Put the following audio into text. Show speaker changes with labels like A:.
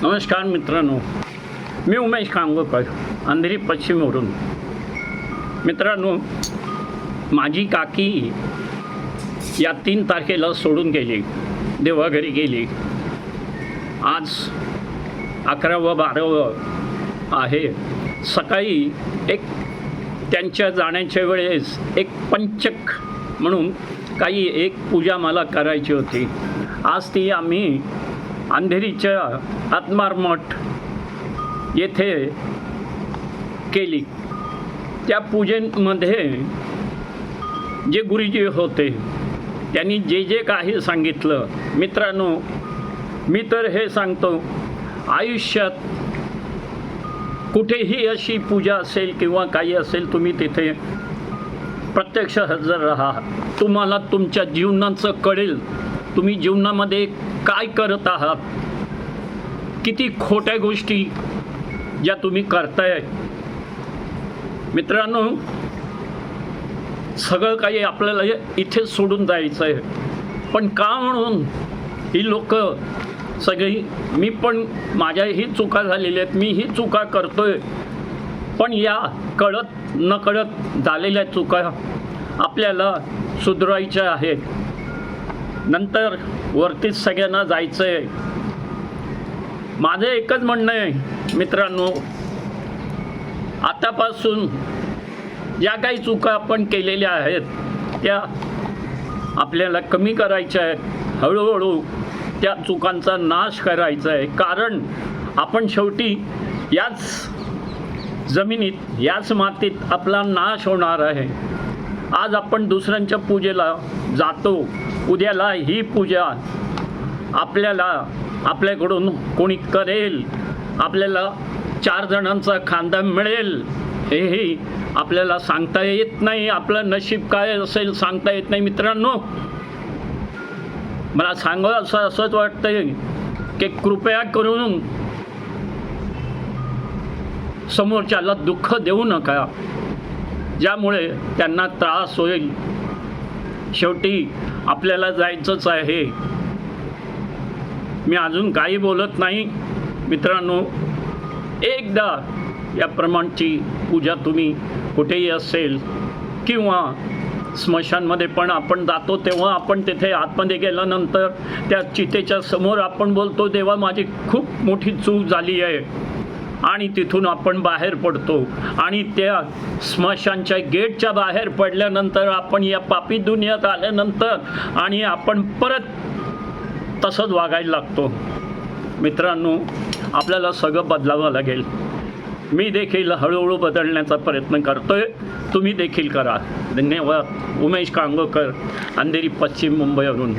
A: नमस्कार मित्रांनो, मी उमेश कांगोकर, अंधेरी पश्चिमवरून. मित्रांनो, माझी काकी या 3 तारखेला सोडून गेली, देवाघरी गेली. आज 11वं 12वं आहे. सकाळी त्यांच्या जाण्याच्या वेळेस एक पंचक म्हणून एक पूजा मला करायची होती. आज ती आम्ही अंधेरीच्या आत्मारमठ येथे केली. त्या पूजेमध्ये जे गुरुजी होते त्यांनी जे काही सांगितलं, मित्रांनो, मी तर हे सांगतो, आयुष्यात कुठेही अशी पूजा असेल किंवा काही असेल, तुम्ही तिथे प्रत्यक्ष हजर राहा. तुम्हाला तुमच्या जीवनाचं कळेल, तुम्ही जीवनामध्ये काय करत आहात, किती खोट्या गोष्टी ज्या तुम्ही करताय. मित्रांनो, सगळं काही आपल्याला इथे सोडून जायचं आहे, पण का म्हणून ही लोक सगळी, मी पण माझ्याही चुका झालेल्या आहेत, मीही चुका करतोय, पण या कळत नकळत झालेल्या चुका आपल्याला सुधारायच्या आहेत. नंतर वरतीच सगळ्यांना जायचं आहे. माझं एकच म्हणणं आहे मित्रांनो, आतापासून ज्या काही चुका आपण केलेल्या आहेत त्या आपल्याला कमी करायच्या आहेत. हळूहळू त्या चुकांचा नाश करायचा आहे, कारण आपण शेवटी याच जमिनीत, याच मातीत आपला नाश होणार आहे. आज आपण दुसऱ्यांच्या पूजेला जातो, उद्याला ही पूजा आपल्याकडून कोणी करेल, आपल्याला 4 जणांचा खांदा मिळेल, हेही आपल्याला सांगता येत नाही. आपलं नशीब काय असेल सांगता येत नाही. मित्रांनो, मला सांगावं असंच वाटतंय की कृपया करून समोरच्याला दुःख देऊ नका, ज्यामुळे त्यांना त्रास होईल. शेवटी आपल्याला जायचंच आहे. मी अजून काही बोलत नाही. मित्रांनो, एकदा या प्रमाणची पूजा तुम्ही कुठेही असेल किंवा स्मशानमध्ये पण आपण जातो, तेव्हा आपण तिथे आतमध्ये गेल्यानंतर त्या चितेच्या समोर आपण बोलतो, देवा माझी खूप मोठी चूक झाली आहे, आणि तिथून आपण बाहेर पडतो. आणि त्या स्मशानच्या गेटच्या बाहेर पडल्यानंतर आपण या पापी दुनियात आल्यानंतर आणि आपण परत तसंच वागायला लागतो. मित्रांनो, आपल्याला सगळं बदलावं लागेल. मी देखील हळूहळू बदलण्याचा प्रयत्न करतोय, तुम्ही देखील करा. धन्यवाद. उमेश कांगोकर, अंधेरी पश्चिम मुंबईवरून.